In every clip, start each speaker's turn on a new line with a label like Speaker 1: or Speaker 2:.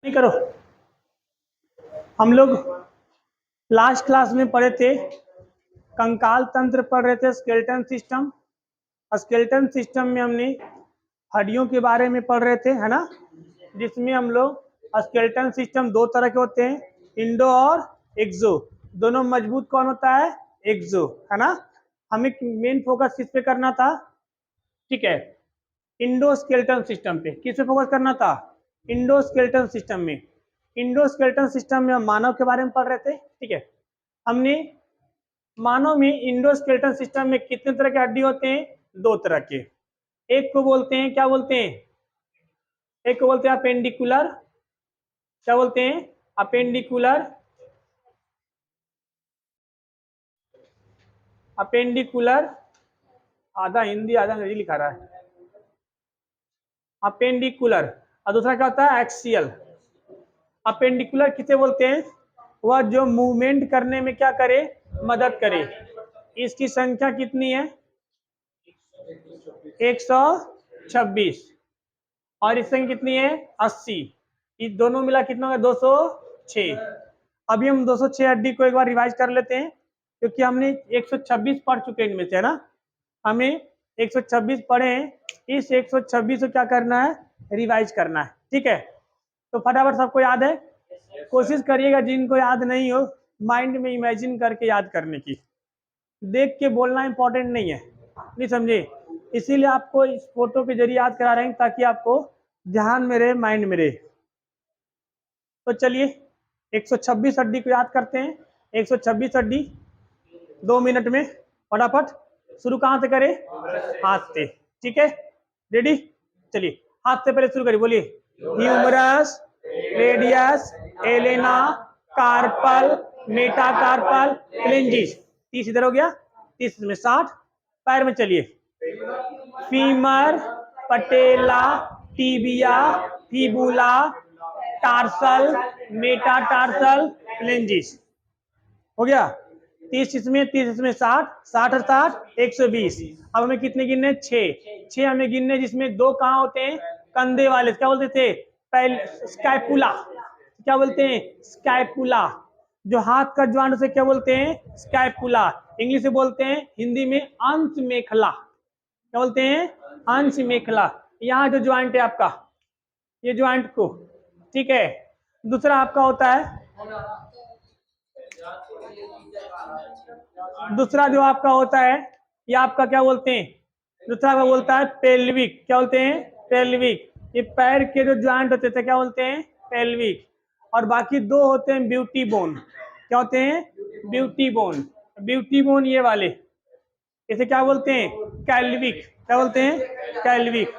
Speaker 1: नहीं करो। हम लोग लास्ट क्लास में पढ़े थे, कंकाल तंत्र पढ़ रहे थे, स्केलेटन सिस्टम। स्केलेटन सिस्टम में हमने हड्डियों के बारे में पढ़ रहे थे, है ना, जिसमें हम लोग स्केलेटन सिस्टम दो तरह के होते हैं, इंडो और एक्सो। दोनों मजबूत कौन होता है? एक्सो, है ना। हमें मेन फोकस किस पे करना था? ठीक है, इंडो स्केलेटन सिस्टम पे। किस पे फोकस करना था? इंडो स्केलेटन सिस्टम में। इंडो स्केलेटन सिस्टम में हम मानव के बारे में पढ़ रहे थे। ठीक है, हमने मानव में इंडो स्केलेटन सिस्टम में कितने तरह के हड्डी होते हैं? दो तरह के। एक को बोलते हैं, क्या बोलते हैं? एक को बोलते हैं अपेंडिकुलर। क्या बोलते हैं? अपेंडिकुलर। अपेंडिकुलर, आधा हिंदी आधा अंग्रेजी लिखा रहा है। अपेंडिकुलर। और दूसरा क्या होता है? एक्सियल। अपेंडिकुलर किसे बोलते हैं? वह जो मूवमेंट करने में क्या करे? मदद करे। इसकी संख्या कितनी है? 126। और इस संख्या कितनी है? 80। ये दोनों मिला कितना होगा? 206। अभी हम 206 हड्डी को एक बार रिवाइज कर लेते हैं, क्योंकि हमने 126 पढ़ चुके हैं इनमें से, है ना। हमें 126 पढ़े हैं, इस 126 को क्या करना है? रिवाइज करना है। ठीक है, तो फटाफट सबको याद है? कोशिश करिएगा जिनको याद नहीं हो माइंड में इमेजिन करके याद करने की। देख के बोलना इंपॉर्टेंट नहीं है, नहीं समझे? इसीलिए आपको इस फोटो के जरिए याद करा रहे हैं, ताकि आपको ध्यान में रहे, माइंड में रहे। तो चलिए 126 हड्डी को याद करते हैं। 126 हड्डी 2 मिनट में फटाफट। शुरू कहाँ से करें? हाथ से। ठीक है, रेडी? चलिए हाथ से पहले शुरू करिए, बोलिए। Humerus, radius, ulna, carpal, metacarpal, phalanges. 30 इधर हो गया, 30 में 60। पैर में चलिए, फीमर, पटेला, टीबिया, फिबुला, टार्सल, मेटाटार्सल, फ्लेंजिस। हो गया 30 इसमें, 30 इसमें 60, 60 और 60 120। अब हमें कितने गिनने? 6 हमें गिनने, जिसमें 2 कहाँ होते हैं? कंधे वाले। क्या बोलते थे? पहले स्कैपुला। क्या बोलते हैं? स्कैपुला। जो हाथ का ज्वाइंट उसे क्या बोलते हैं? स्कैपुला। इंग्लिश में बोलते हैं, हिंदी में अंश मेखला। क्या बोलते हैं? अंश मेखला। यहाँ जो ज्वाइंट है आपका, ये ज्वाइंट को, ठीक है। दूसरा आपका होता है, दूसरा जो आपका होता है, ये आपका क्या बोलते हैं? दूसरा का बोलता है पेल्विक। क्या बोलते हैं? पेल्विक। ये पैर के जो ज्वाइंट होते थे क्या बोलते हैं? पेल्विक। और बाकी 2 होते हैं ब्यूटी बोन। क्या होते हैं? Beauty bone. ब्यूटी बोन ये वाले, इसे क्या बोलते हैं? कैल्विक। क्या बोलते हैं? कैल्विक।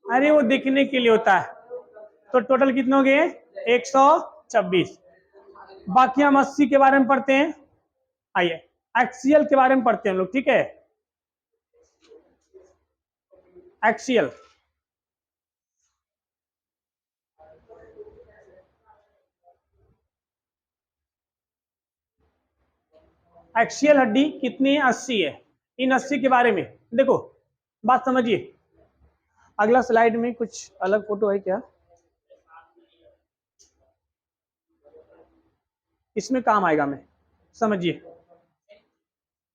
Speaker 1: अरे वो दिखने के लिए होता है। तो टोटल कितने हो गए? 126। बाकी हम 80 के बारे में पढ़ते हैं। आइए एक्सियल के बारे में पढ़ते हैं हम लोग, ठीक है। एक्सियल, एक्सियल हड्डी कितनी है? 80 है। इन 80 के बारे में देखो, बात समझिए। अगला स्लाइड में कुछ अलग फोटो है क्या? इसमें काम आएगा, मैं समझिए,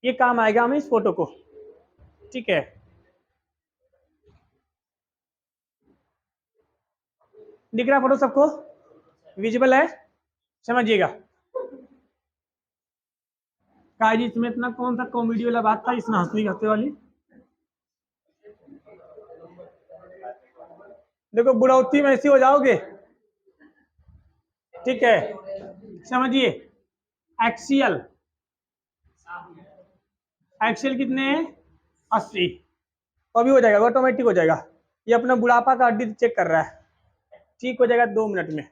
Speaker 1: ये काम आएगा हमें इस फोटो को, ठीक है। दिख रहा फोटो सबको? विजिबल है? समझिएगा। काजी इसमें इतना कौन सा कॉमेडी वाला बात था, इसमें हंसने हंसने वाली? देखो बुढ़ौती में ऐसी हो जाओगे, ठीक है। समझिए, एक्सियल, एक्सियल कितने हैं? 80। अभी हो जाएगा, ऑटोमेटिक हो जाएगा। ये अपना बुढ़ापा का हड्डी चेक कर रहा है, ठीक हो जाएगा 2 मिनट में।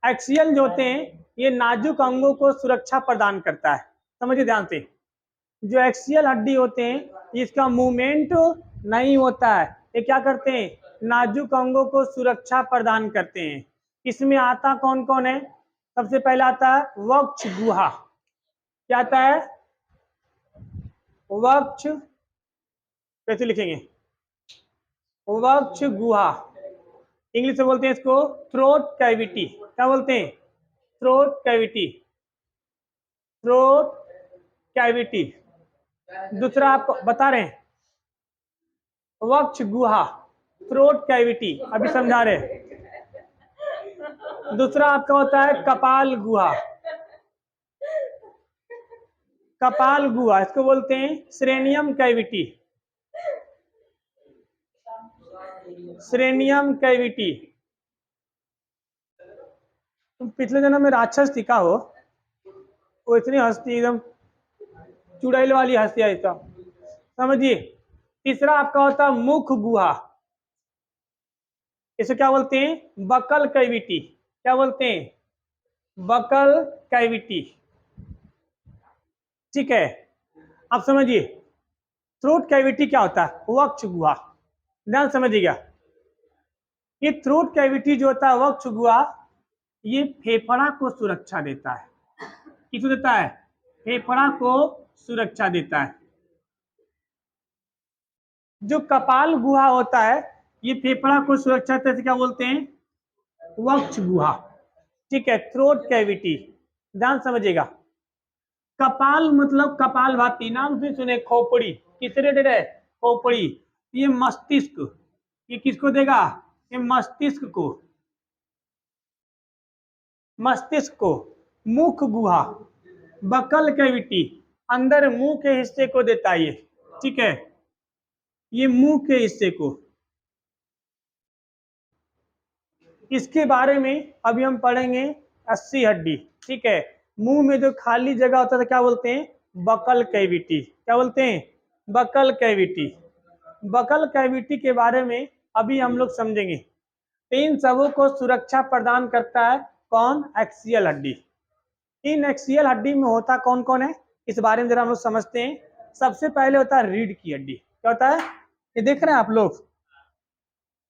Speaker 1: एक्सियल जो होते हैं, ये नाजुक अंगों को सुरक्षा प्रदान करता है। समझिए ध्यान से, जो एक्सियल हड्डी होते हैं इसका मूवमेंट नहीं होता है। ये क्या करते हैं? नाजुक अंगों को सुरक्षा प्रदान करते हैं। इसमें आता कौन कौन है? सबसे पहले आता है वक्ष गुहा। क्या आता है? वक्ष, कैसे लिखेंगे? वक्ष गुहा। इंग्लिश में बोलते हैं इसको थ्रोट कैविटी। क्या बोलते हैं? Throat cavity, throat cavity. दूसरा आपको बता रहे हैं वक्ष गुहा, थ्रोट कैविटी, अभी समझा रहे हैं। दूसरा आपका होता है कपाल गुहा, कपाल गुहा इसको बोलते हैं श्रेनियम कैविटी, श्रेनियम कैविटी। तुम पिछले जन्म में राक्षस दिखा हो, वो इतनी हंसती एकदम चुड़ैल वाली हंसी ऐसा, समझिए। तीसरा आपका होता है मुख गुहा, इसे क्या बोलते हैं? Buccal cavity. क्या बोलते हैं? Buccal cavity. ठीक है, अब समझिए थ्रोट कैविटी क्या होता है? वक्ष गुहा। ध्यान समझिएगा, ये थ्रोट कैविटी जो होता है वक्ष गुहा, ये फेफड़ा को सुरक्षा देता है। किसको देता है? फेफड़ा को सुरक्षा देता है। जो कपाल गुहा होता है ये फेफड़ा को सुरक्षा देता है, क्या बोलते हैं? वक्ष गुहा। ठीक है, थ्रोट कैविटी। ध्यान समझिएगा, कपाल मतलब कपाल भाती, नाम से सुने खोपड़ी, किस रिलेटेड है? खोपड़ी। ये मस्तिष्क, ये किसको देगा? ये मस्तिष्क को, मस्तिष्क को। मुख गुहा, बकल कैविटी, अंदर मुंह के हिस्से को देता है ये। ठीक है, ये मुंह के हिस्से को। इसके बारे में अभी हम पढ़ेंगे अस्सी हड्डी। ठीक है, मुंह में जो खाली जगह होता है क्या बोलते हैं? Buccal cavity. क्या बोलते हैं? Buccal cavity. बकल कैविटी के बारे में अभी हम लोग समझेंगे। इन सबों को सुरक्षा प्रदान करता है कौन? एक्सियल हड्डी। इन एक्सियल हड्डी में होता कौन कौन है, इस बारे में जरा हम लोग समझते हैं। सबसे पहले होता है रीढ़ की हड्डी। क्या होता है? ये देख रहे हैं आप लोग,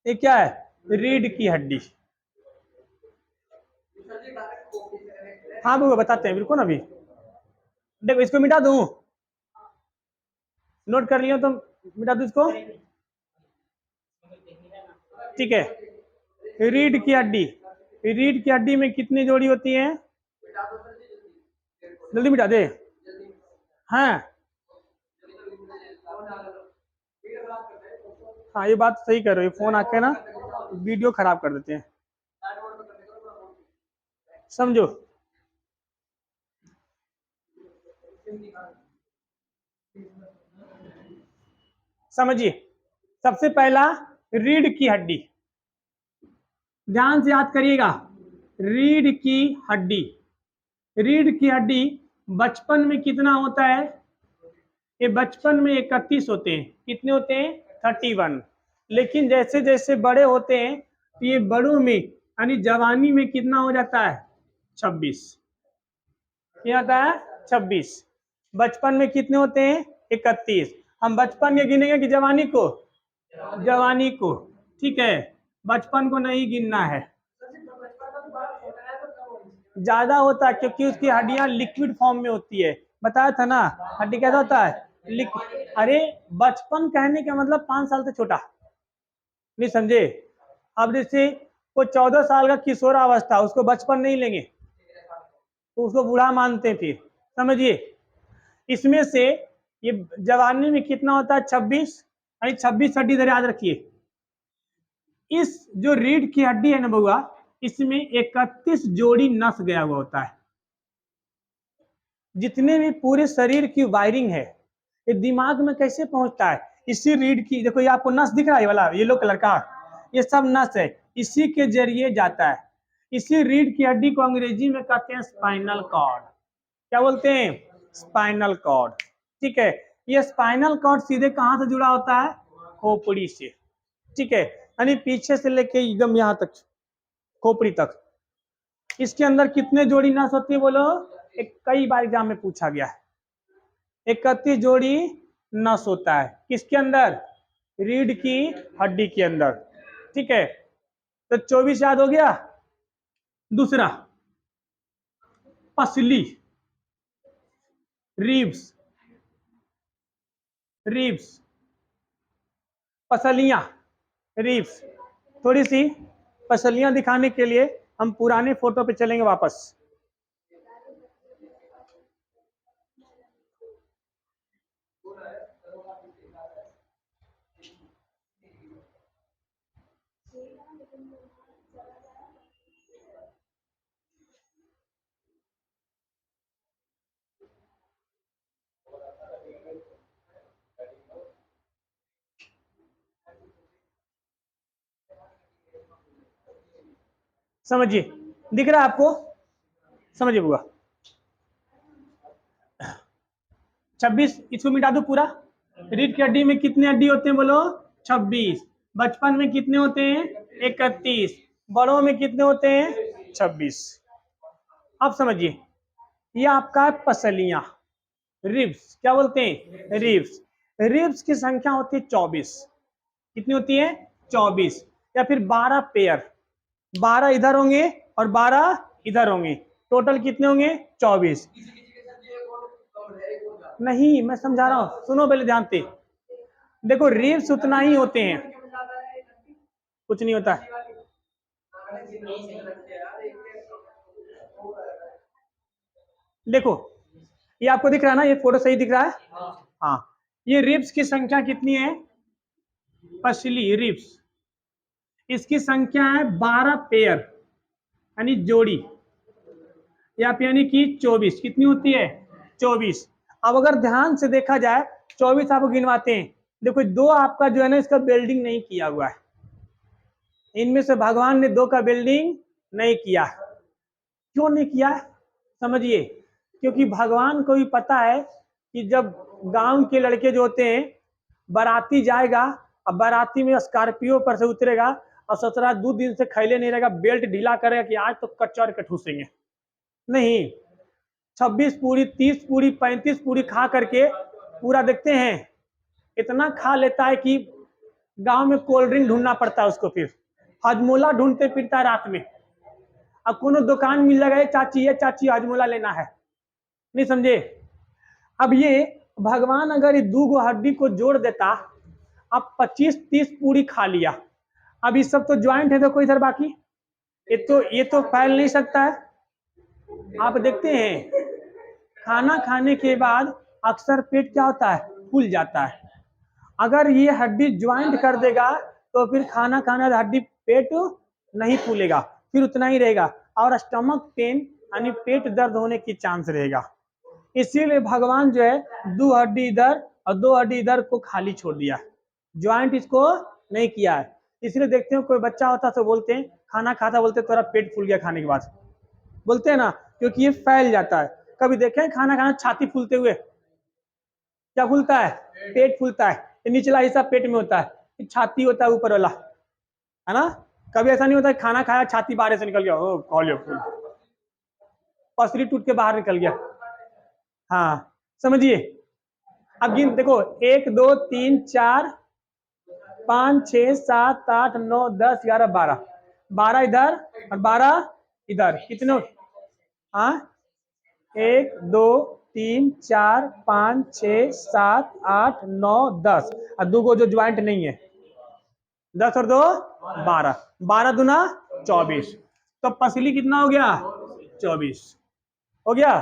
Speaker 1: ये क्या है? रीढ़ की हड्डी। हाँ वो बताते हैं, बिल्कुल। अभी देखो, इसको मिटा दूं, नोट कर लियो तो मिटा दूं इसको। ठीक है, रीढ़ की हड्डी, रीढ़ की हड्डी में कितनी जोड़ी होती है? जल्दी मिटा दे। हाँ हाँ, ये बात सही कर रहे हो, फोन आके ना वीडियो खराब कर देते हैं, समझो। समझिए, सबसे पहला रीढ़ की हड्डी, ध्यान से याद करिएगा। रीढ़ की हड्डी, रीढ़ की हड्डी बचपन में कितना होता है? ये बचपन में 31 होते हैं। कितने होते हैं? 31। लेकिन जैसे जैसे बड़े होते हैं तो ये बड़ों में यानी जवानी में कितना हो जाता है? 26। क्या आता है? 26। बचपन में कितने होते हैं? 31। हम बचपन के गिनेंगे कि जवानी को? जवानी को। ठीक है, बचपन को नहीं गिनना है, ज्यादा होता है क्योंकि उसकी हड्डियां लिक्विड फॉर्म में होती है। बताया था ना, हड्डी कैसा होता है? लिक्विड। अरे बचपन कहने का मतलब 5 साल से छोटा, नहीं समझे? अब जैसे वो 14 साल का किशोरावस्था, उसको बचपन नहीं लेंगे तो उसको बूढ़ा मानते हैं फिर। समझिए, इसमें से ये जवानी में कितना होता है? 26, यानी 26 हड्डी इधर याद रखिए। इस जो रीढ़ की हड्डी है ना बउआ, इसमें 31 जोड़ी नस गया हुआ होता है। जितने भी पूरे शरीर की वायरिंग है ये दिमाग में कैसे पहुंचता है? इसी रीढ़ की, देखो ये आपको नस दिख रहा है वाला येलो कलर का, ये सब नस है, इसी के जरिए जाता है। इसी रीढ़ की हड्डी को अंग्रेजी में कहते हैं स्पाइनल कॉर्ड। क्या बोलते हैं? Spinal cord. ठीक है, ये स्पाइनल कॉर्ड सीधे कहां से जुड़ा होता है? खोपड़ी से। ठीक है, यानी पीछे से लेके एकदम यहाँ तक, खोपड़ी तक। इसके अंदर कितने जोड़ी नस होती है बोलो? एक कई बार एग्जाम में पूछा गया है। 31 जोड़ी नस होता है किसके अंदर? रीढ़ की हड्डी के अंदर। ठीक है, तो 24 याद हो गया। दूसरा पसली, रिब्स, रिब्स, पसलियां, रिब्स, थोड़ी सी पसलियां दिखाने के लिए हम पुराने फोटो पे चलेंगे वापस। समझिए, दिख रहा है आपको? समझिए बुआ। 26, इसको मिटा दो पूरा। रीढ़ की हड्डी में कितने हड्डी होते हैं बोलो? 26। बचपन में कितने होते हैं? 31। बड़ों में कितने होते हैं? 26। अब समझिए, ये आपका है पसलियां, रिब्स। क्या बोलते हैं? रिब्स। रिब्स की संख्या होती है 24। कितनी होती है? 24। या फिर 12 पेयर, 12 इधर होंगे और 12 इधर होंगे, टोटल कितने होंगे? 24। नहीं, मैं समझा रहा हूं, सुनो पहले ध्यान से। देखो रिब्स उतना ही होते हैं, कुछ नहीं होता है। देखो, ये आपको दिख रहा है ना, ये फोटो सही दिख रहा है? हाँ। ये रिब्स की संख्या कितनी है? पसली रिब्स, इसकी संख्या है 12 पेयर, यानी जोड़ी, या फिर यानी कि 24। कितनी होती है? 24। अब अगर ध्यान से देखा जाए, 24 आपको गिनवाते हैं। देखो दो आपका जो है ना, इसका बिल्डिंग नहीं किया हुआ है, इनमें से भगवान ने दो का बिल्डिंग नहीं किया। क्यों नहीं किया? समझिए, क्योंकि भगवान को भी पता है कि जब गांव के लड़के जो होते हैं, बाराती जाएगा, अब बाराती में स्कॉर्पियो पर से उतरेगा और सोच रहा 2 दिन से खैले नहीं रहेगा, बेल्ट ढीला करेगा कि आज तो कचौर के ठूसेंगे। नहीं, 26 पूरी, 30 पूरी, 35 पूरी खा करके पूरा देखते हैं, इतना खा लेता है कि गांव में कोल्ड ड्रिंक ढूंढना पड़ता है उसको, फिर हजमोला ढूंढते फिरता है रात में। अब कोनो दुकान मिल जाएगा, चाची है चाची हजमोला लेना है, नहीं समझे? अब ये भगवान अगर 2 हड्डी को जोड़ देता, अब 25-30 पूरी खा लिया, अब ये सब तो ज्वाइंट है, देखो इधर बाकी, ये तो फैल नहीं सकता है। आप देखते हैं खाना खाने के बाद अक्सर पेट क्या होता है? फूल जाता है। अगर ये हड्डी ज्वाइंट कर देगा तो फिर खाना खाने वाला हड्डी पेट नहीं फूलेगा, फिर उतना ही रहेगा, और स्टमक पेन यानी पेट दर्द होने की चांस रहेगा। इसीलिए भगवान जो है 2 हड्डी इधर और 2 हड्डी इधर को खाली छोड़ दिया, ज्वाइंट इसको नहीं किया है। इसलिए देखते हो कोई बच्चा होता तो बोलते हैं, खाना खाता बोलते थोड़ा पेट फूल गया खाने के बाद, बोलते हैं ना, क्योंकि ये फैल जाता है। कभी देखें खाना खाना छाती फूलते हुए? क्या फूलता है? पेट फूलता है। ये निचला हिस्सा पेट में होता है, छाती होता है ऊपर वाला, है ना? कभी ऐसा नहीं होता है खाना खाया छाती बाहर से निकल गया, ओ खा लिया फूल, पसली टूट के बाहर निकल गया। हाँ, समझिए। अब गिन देखो, 1 2 3 4 5 6 7 8 9 10 11 12, 12 इधर और 12 इधर, कितने? हाँ, 1 2 3 4 5 6 7 8 9 10, और 2 को जो ज्वाइंट नहीं है, 10 और 2 12, 12 दूना 24। तो पसली कितना हो गया? 24 हो गया।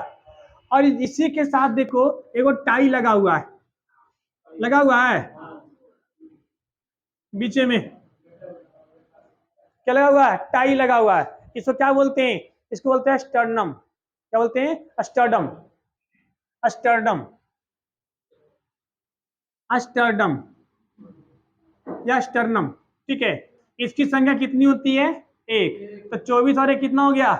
Speaker 1: और इसी के साथ देखो एगो टाई लगा हुआ है, लगा हुआ है बीचे में, क्या लगा हुआ है? टाई लगा हुआ है। इसको क्या बोलते हैं? इसको बोलते हैं स्टर्नम। क्या बोलते हैं? स्टर्डम, स्टर्डम, स्टर्डम या स्टर्नम, ठीक है। इसकी संख्या कितनी होती है? 1। तो 24 और 1 कितना हो गया?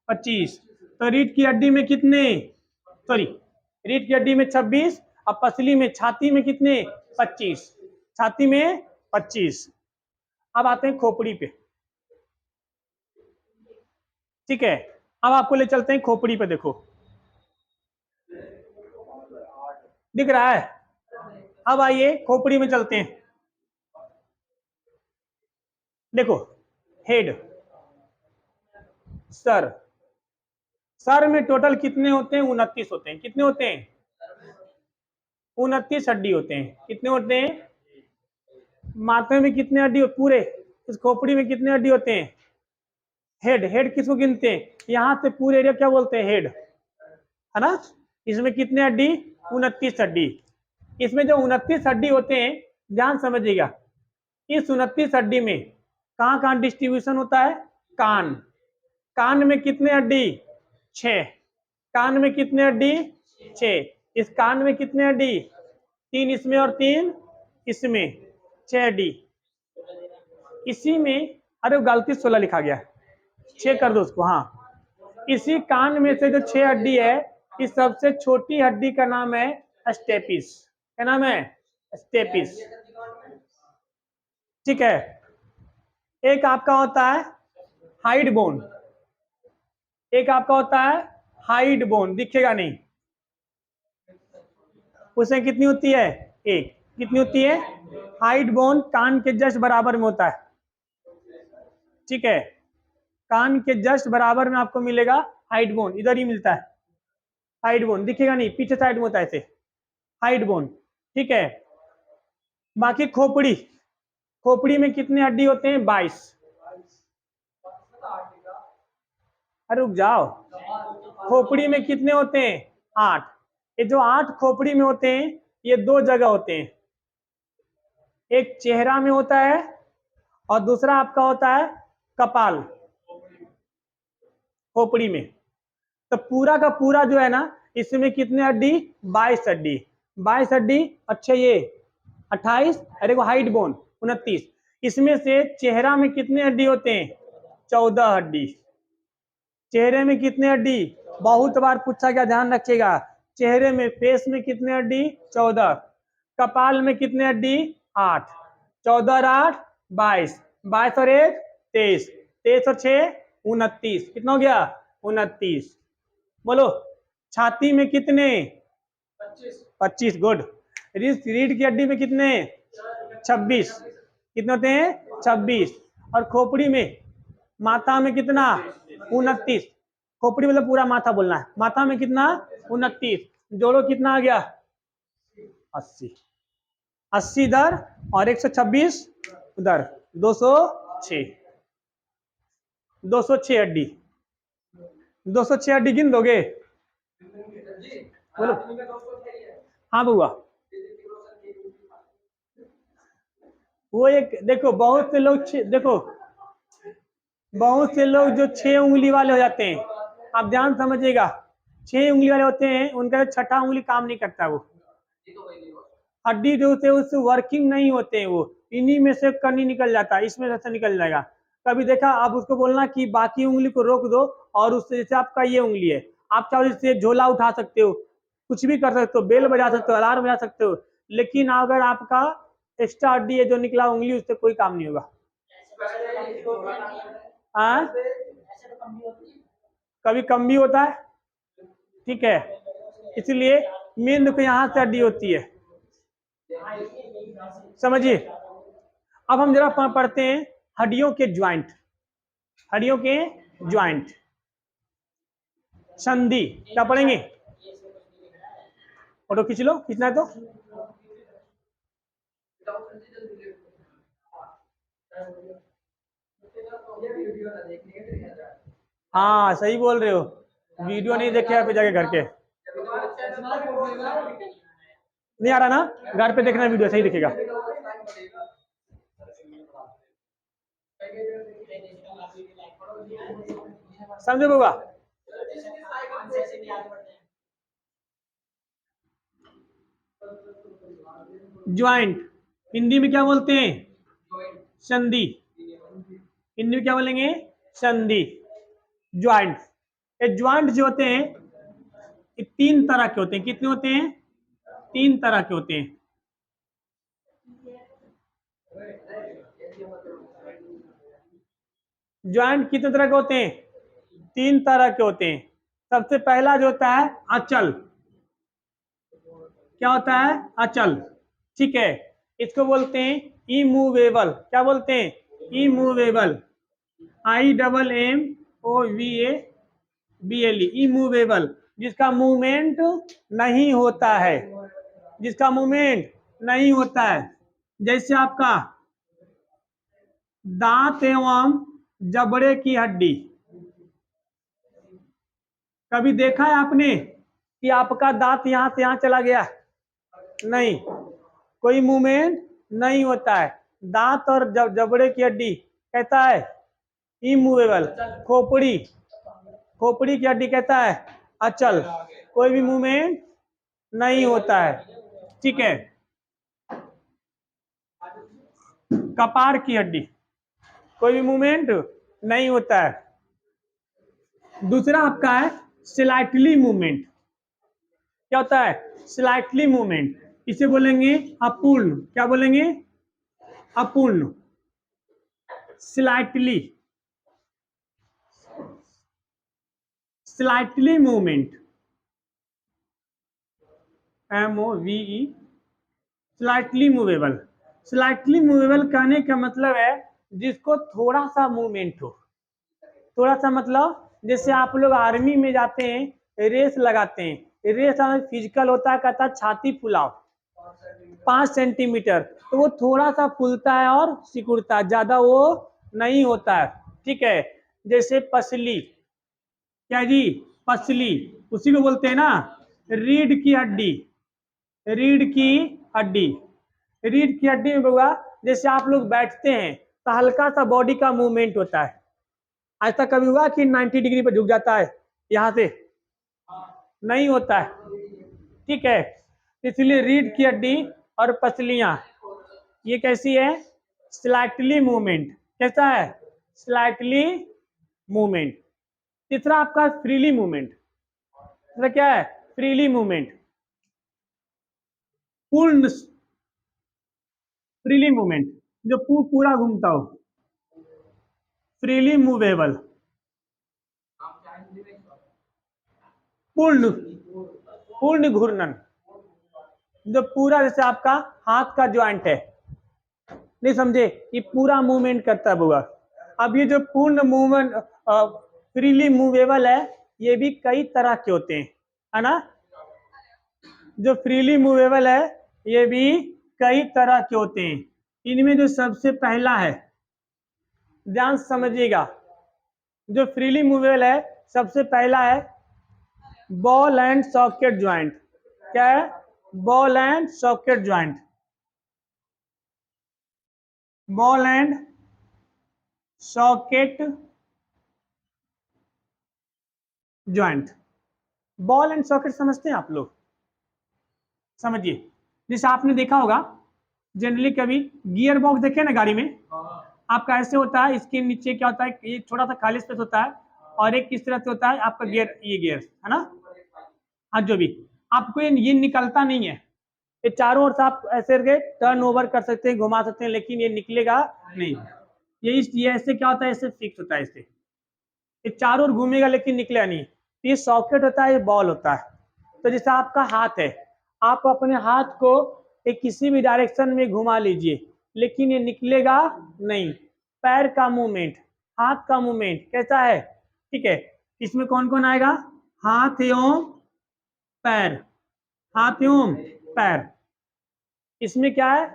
Speaker 1: 25। तो रीढ़ की हड्डी में कितने? सॉरी, रीढ़ की हड्डी में 26 और पसली में, छाती में कितने? 25। छाती में 25। अब आते हैं खोपड़ी पे, ठीक है। अब आपको ले चलते हैं खोपड़ी पे, देखो दिख रहा है? अब आइए खोपड़ी में चलते हैं। देखो, हेड, सर, सर में टोटल कितने होते हैं? 29 होते हैं। कितने होते हैं? 29 हड्डी होते हैं। कितने होते हैं? माथे में कितने हड्डी पूरे इस खोपड़ी में कितने हड्डी होते हैं? हेड, हेड किसको गिनते हैं? यहाँ से पूरे एरिया क्या बोलते हैं? हेड, है ना। इसमें कितने हड्डी? 29 हड्डी। इसमें जो 29 हड्डी होते हैं, ध्यान समझिएगा, इस 29 हड्डी में कहाँ कहाँ डिस्ट्रीब्यूशन होता है? कान, कान में कितने हड्डी? 6। कान में कितने हड्डी? 6। इस कान में कितने हड्डी? 3 इसमें और 3 इसमें, 6 हड्डी। इसी में, अरे गलती 16 लिखा गया है, 6 कर दो उसको। हाँ, इसी कान में से जो 6 हड्डी है, इस सबसे छोटी हड्डी का नाम है स्टेपिस। क्या नाम है? स्टेपिस। ठीक है। एक आपका होता है हाइड बोन, एक आपका होता है हाइड बोन, दिखेगा नहीं, उसमें कितनी होती है? एक। कितनी होती है? हाइड बोन कान के जस्ट बराबर में होता है। ठीक है, कान के जस्ट बराबर में आपको मिलेगा हाइड बोन, इधर ही मिलता है हाइड बोन, दिखेगा नहीं, पीछे साइड में होता है ऐसे हाइड बोन। ठीक है, बाकी खोपड़ी, खोपड़ी में कितने हड्डी होते हैं? 22। अरे रुक जाओ, खोपड़ी में कितने होते हैं? 8। ये जो 8 खोपड़ी में होते हैं, ये 2 जगह होते हैं, एक चेहरा में होता है और दूसरा आपका होता है कपाल, खोपड़ी में। तो पूरा का पूरा जो है ना, इसमें कितने हड्डी? 22 हड्डी। 22 हड्डी, अच्छा ये 28, अरे वो हाइट बोन 29। इसमें से चेहरा में कितने हड्डी होते हैं? 14 हड्डी। चेहरे में कितने हड्डी? बहुत बार पूछा गया, ध्यान रखिएगा। चेहरे में, फेस में कितने हड्डी? 14। कपाल में कितने हड्डी? 8। 14 और 8 22, 22 और 1 23, 23 और 6 29, कितना हो गया? 29। बोलो, छाती में कितने? 25। गुड। रीढ़ की हड्डी में कितने? 26। कितने होते हैं? 26। और खोपड़ी में, माथा में कितना? 29। खोपड़ी मतलब पूरा माथा बोलना है, माथा में कितना? 29। जोड़ो, कितना आ गया? 80। 80 इधर और 126 उधर, 206। 206 हड्डी। 206 हड्डी गिन दोगे? बोलो। हाँ बुआ, वो एक देखो, बहुत से लोग देखो, बहुत से लोग जो 6 उंगली वाले हो जाते हैं, आप ध्यान समझिएगा, 6 उंगली वाले होते हैं, उनका छठा उंगली काम नहीं करता, वो हड्डी जो होते हैं उससे वर्किंग नहीं होते हैं, वो इन्हीं में से कनी निकल जाता है, इसमें से निकल जाएगा। कभी देखा आप उसको बोलना कि बाकी उंगली को रोक दो, और उससे, जैसे आपका ये उंगली है, आप चाहो इससे झोला उठा सकते हो, कुछ भी कर सकते हो, बेल बजा सकते हो, अलार्म बजा सकते हो, लेकिन अगर आपका एक्स्ट्रा हड्डी है जो निकला उंगली, उससे कोई काम नहीं होगा। हाँ, कभी कम भी होता है। ठीक है, इसलिए मेन देखो यहाँ से हड्डी होती है, समझिए। अब हम जरा पढ़ते हैं हड्डियों के ज्वाइंट, हड्डियों के ज्वाइंट, संधि। क्या पढ़ेंगे? फोटो खींच लो, खींचना है तो। हाँ सही बोल रहे हो, वीडियो नहीं देखे आप जाके घर के, नहीं आ रहा ना, घर पे देखना वीडियो, सही दिखेगा। समझो बाबा, ज्वाइंट हिंदी में क्या बोलते हैं? संधि। हिंदी में क्या बोलेंगे? संधि। ज्वाइंट, ये ज्वाइंट जो होते हैं, ये 3 तरह के होते हैं। कितने होते हैं? 3 तरह के होते हैं। ज्वाइंट कितने तरह के होते हैं? 3 तरह के होते हैं। सबसे पहला जो होता है अचल। क्या होता है? अचल। ठीक है, इसको बोलते हैं इमूवेबल। क्या बोलते हैं? इमूवेबल। IMMOVABLE, इमूवेबल, जिसका मूवमेंट नहीं होता है, जिसका मूवमेंट नहीं होता है। जैसे आपका दांत एवं जबड़े की हड्डी, कभी देखा है आपने कि आपका दांत यहां से यहां चला गया? नहीं, कोई मूवमेंट नहीं होता है। दांत और जबड़े की हड्डी कहता है इमूवेबल। खोपड़ी, खोपड़ी की हड्डी कहता है अचल, कोई भी मूवमेंट नहीं होता है। ठीक है। कपार की हड्डी, कोई भी मूवमेंट नहीं होता है। दूसरा आपका है स्लाइटली मूवमेंट। क्या होता है? Slightly movement. इसे बोलेंगे अपूर्ण। क्या बोलेंगे? अपूर्ण। Slightly, slightly movement, MOVE, slightly movable. Slightly movable कहने का मतलब है जिसको थोड़ा सा मूवमेंट हो। थोड़ा सा मतलब जैसे आप लोग आर्मी में जाते हैं, रेस लगाते हैं, रेस फिजिकल होता है, कहता है छाती फुलाओ 5 सेंटीमीटर, तो वो थोड़ा सा फूलता है और सिकुड़ता है, ज्यादा वो नहीं होता है। ठीक है। जैसे पसली, क्या जी? पसली, उसी को बोलते हैं ना रीढ़ की हड्डी। रीढ़ की हड्डी, रीढ़ की हड्डी में होगा जैसे आप लोग बैठते हैं तो हल्का सा बॉडी का मूवमेंट होता है। ऐसा कभी हुआ कि 90 डिग्री पर झुक जाता है? यहां से नहीं होता है। ठीक है। इसलिए रीढ़ की हड्डी और पसलियां ये कैसी है? Slightly movement. कैसा है? Slightly movement. तीसरा आपका फ्रीली मूवमेंट। तीसरा क्या है? फ्रीली मूवमेंट, पूर्ण फ्रीली मूवमेंट, जो पूरा घूमता हो। फ्रीली मूवेबल, पूर्ण, पूर्ण घूर्णन, जो पूरा जैसे आपका हाथ का ज्वाइंट है, नहीं समझे? ये पूरा मूवमेंट करता है बुआ। अब ये जो पूर्ण मूवमेंट फ्रीली मूवेबल है, ये भी कई तरह के होते हैं, है ना? जो फ्रीली मूवेबल है ये भी कई तरह के होते हैं। इनमें जो सबसे पहला है, ध्यान समझिएगा, जो फ्रीली मूवेबल है सबसे पहला है बॉल एंड सॉकेट ज्वाइंट। क्या है? Ball and socket joint. Ball and socket joint. Ball and socket समझते हैं आप लोग? समझिए, जैसे आपने देखा होगा जनरली कभी गियर बॉक्स देखे ना गाड़ी में, आपका ऐसे होता है, इसके नीचे क्या होता है, ये छोटा सा खाली स्पेस होता है, और एक किस तरह से होता है आपका गियर, ये गियर है ना। हाँ, जो भी आपको ये निकलता नहीं है, ये चारों ओर से आप ऐसे करके टर्न ओवर कर सकते हैं, घुमा सकते हैं, लेकिन ये निकलेगा नहीं। ये ऐसे क्या होता है, ऐसे फिक्स होता है, इससे ये चारों ओर घूमेगा लेकिन निकलेगा नहीं। ये सॉकेट होता है, ये बॉल होता है। तो जैसे आपका हाथ है, आप अपने हाथ को एक किसी भी डायरेक्शन में घुमा लीजिए लेकिन ये निकलेगा नहीं। पैर का मूवमेंट, हाथ का मूवमेंट कैसा है? ठीक है। इसमें कौन कौन आएगा? हाथ एवं पैर, हाथ एवं पैर। इसमें क्या है?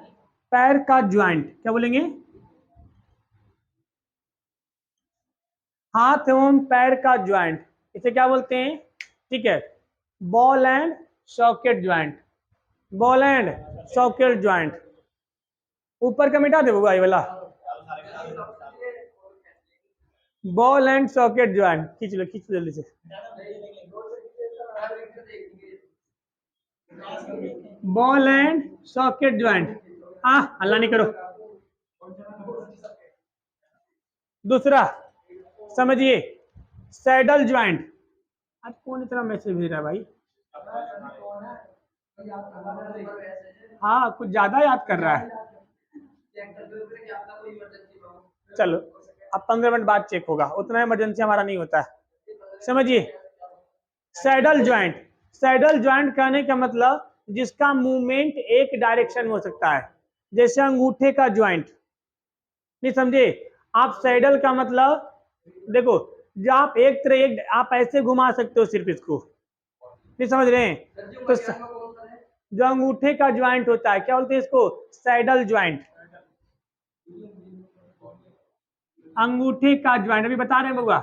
Speaker 1: पैर का ज्वाइंट, क्या बोलेंगे? हाथ एवं पैर का ज्वाइंट, इसे क्या बोलते हैं? ठीक है, ball and socket joint. Ball and socket joint. ऊपर का मिटा दे बउआ ये वाला। बॉल एंड सॉकेट ज्वाइंट खींच लो, खींच लो जल्दी से। Ball and socket joint. हाँ, हल्ला नहीं करो। दूसरा समझिए, सैडल ज्वाइंट। आज कौन इतना मैसेज भेज रहा है भाई? हाँ, कुछ ज्यादा याद कर रहा है। चलो, अब 15 मिनट बाद चेक होगा, उतना इमरजेंसी हमारा नहीं होता है। समझिए, सैडल ज्वाइंट। सैडल ज्वाइंट कहने का मतलब जिसका मूवमेंट एक डायरेक्शन में हो सकता है, जैसे अंगूठे का ज्वाइंट। नहीं समझे? आप सैडल का मतलब देखो, जो आप एक तरह एक आप ऐसे घुमा सकते हो सिर्फ इसको, नहीं समझ रहे हैं? तो जो अंगूठे का ज्वाइंट होता है, क्या बोलते हैं इसको? Saddle joint. अंगूठे का ज्वाइंट अभी बता रहे हैं बउआ।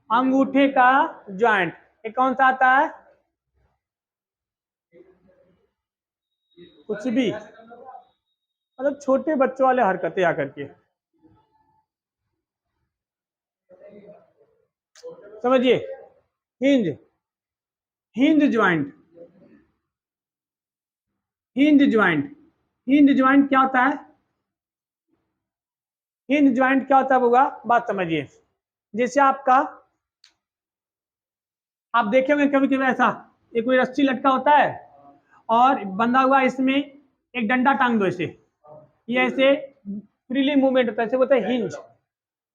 Speaker 1: अंगूठे का ज्वाइंट, ये कौन सा आता है? कुछ भी, मतलब छोटे बच्चों वाले हरकतें आकर के, समझिए। Hinge, hinge joint, hinge joint, hinge joint क्या होता है? हिंज ज्वाइंट क्या होता है होगा, बात समझिए। जैसे आपका, आप देखे होंगे कभी कभी ऐसा, ये कोई रस्सी लटका होता है और बंधा हुआ इसमें एक डंडा टांग दो ऐसे, ये ऐसे फ्रीली मूवमेंट होता है, ऐसे बोलते हैं हिंज,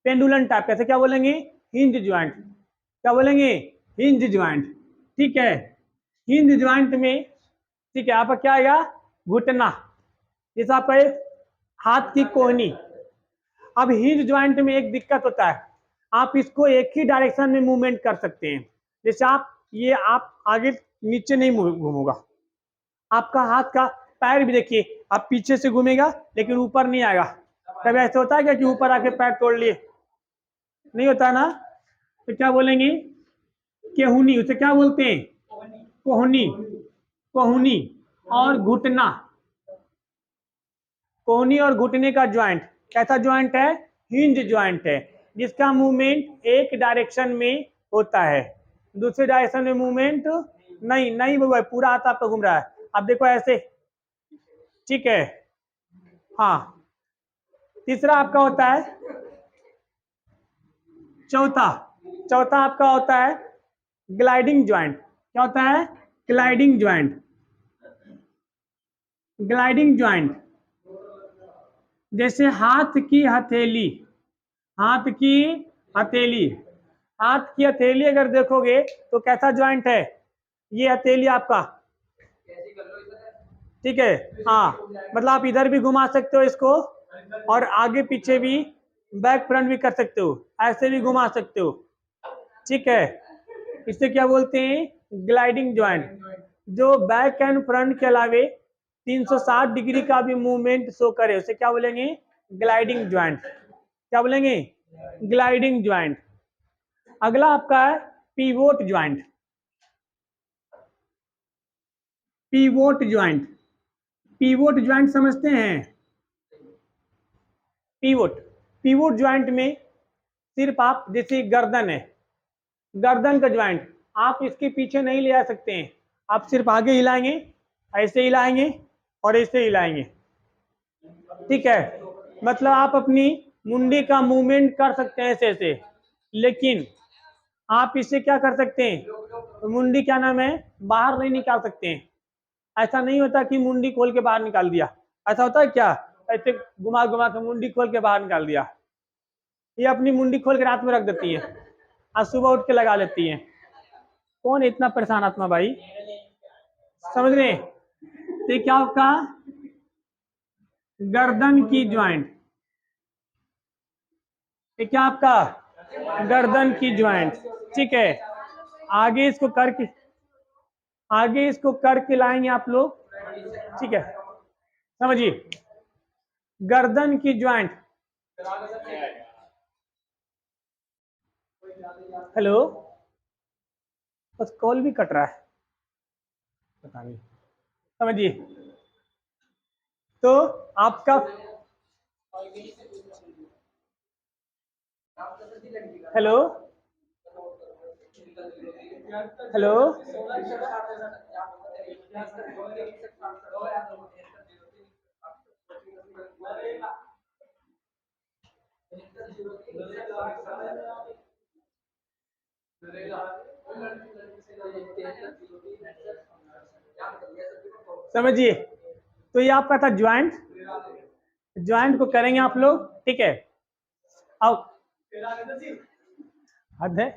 Speaker 1: पेंडुलन टाइप, कैसे क्या बोलेंगे? हिंज ज्वाइंट, क्या बोलेंगे? हिंज ज्वाइंट, ठीक है। हिंज ज्वाइंट में, ठीक है, आपका क्या आएगा? घुटना, जैसे आपका हाथ की कोहनी। अब हिंज ज्वाइंट में एक दिक्कत होता है, आप इसको एक ही डायरेक्शन में मूवमेंट कर सकते हैं। जैसे आप आगे नीचे नहीं घूमोगा, आपका हाथ का पैर भी देखिए, आप पीछे से घूमेगा लेकिन ऊपर नहीं आएगा। कभी ऐसा होता है क्या कि ऊपर आके पैर तोड़ लिए? नहीं होता ना। तो क्या बोलेंगे? केहुनी, उसे क्या बोलते हैं? कोहनी, कोहनी और घुटना, कोहनी और घुटने का ज्वाइंट कैसा ज्वाइंट है? हिंज ज्वाइंट है, जिसका मूवमेंट एक डायरेक्शन में होता है, दूसरे डायरेक्शन में मूवमेंट नहीं हुआ है, पूरा हाथ आपका घूम रहा है। अब देखो ऐसे, ठीक है। हाँ, तीसरा आपका होता है, चौथा, चौथा आपका होता है ग्लाइडिंग ज्वाइंट। क्या होता है? Gliding joint, gliding joint. जैसे हाथ की हथेली, हाथ की हथेली, हाथ की हथेली अगर देखोगे तो कैसा ज्वाइंट है? ये हथेली आपका, ठीक है। हाँ, मतलब आप इधर भी घुमा सकते हो इसको और आगे पीछे भी, बैक फ्रंट भी कर सकते हो, ऐसे भी घुमा सकते हो, ठीक है। इसे क्या बोलते हैं? ग्लाइडिंग ज्वाइंट, जो बैक एंड फ्रंट के अलावे 360 डिग्री का भी मूवमेंट शो करे, उसे क्या बोलेंगे? Gliding joint. क्या बोलेंगे? Gliding joint. अगला आपका है pivot joint, pivot joint, pivot joint समझते हैं? पीवोट, पीवोट ज्वाइंट में सिर्फ आप, जैसे गर्दन है, गर्दन का ज्वाइंट आप इसके पीछे नहीं ले आ सकते हैं, आप सिर्फ आगे हिलाएंगे, ऐसे हिलाएंगे और ऐसे हिलाएंगे, ठीक है। मतलब आप अपनी मुंडी का मूवमेंट कर सकते हैं ऐसे ऐसे, लेकिन आप इसे क्या कर सकते हैं? मुंडी, क्या नाम है, बाहर नहीं निकाल सकते हैं। ऐसा नहीं होता कि मुंडी खोल के बाहर निकाल दिया, ऐसा होता है क्या? ऐसे घुमा घुमा के मुंडी खोल के बाहर निकाल दिया, ये अपनी मुंडी खोल के रात में रख देती है, आज सुबह उठ के लगा लेती है। कौन है इतना परेशान आत्मा भाई, समझ रहे? तो क्या आपका गर्दन की ज्वाइंट, ये क्या आपका गर्दन की ज्वाइंट, ठीक है। आगे इसको करके, आगे इसको करके लाएंगे आप लोग, ठीक है, समझिए। गर्दन की ज्वाइंट, हेलो, बस कॉल भी कट रहा है, पता नहीं, समझिए। तो आपका, हेलो, हेलो, समझिए। तो ये आपका था ज्वाइंट, ज्वाइंट को करेंगे आप लोग, ठीक है। अब हद है।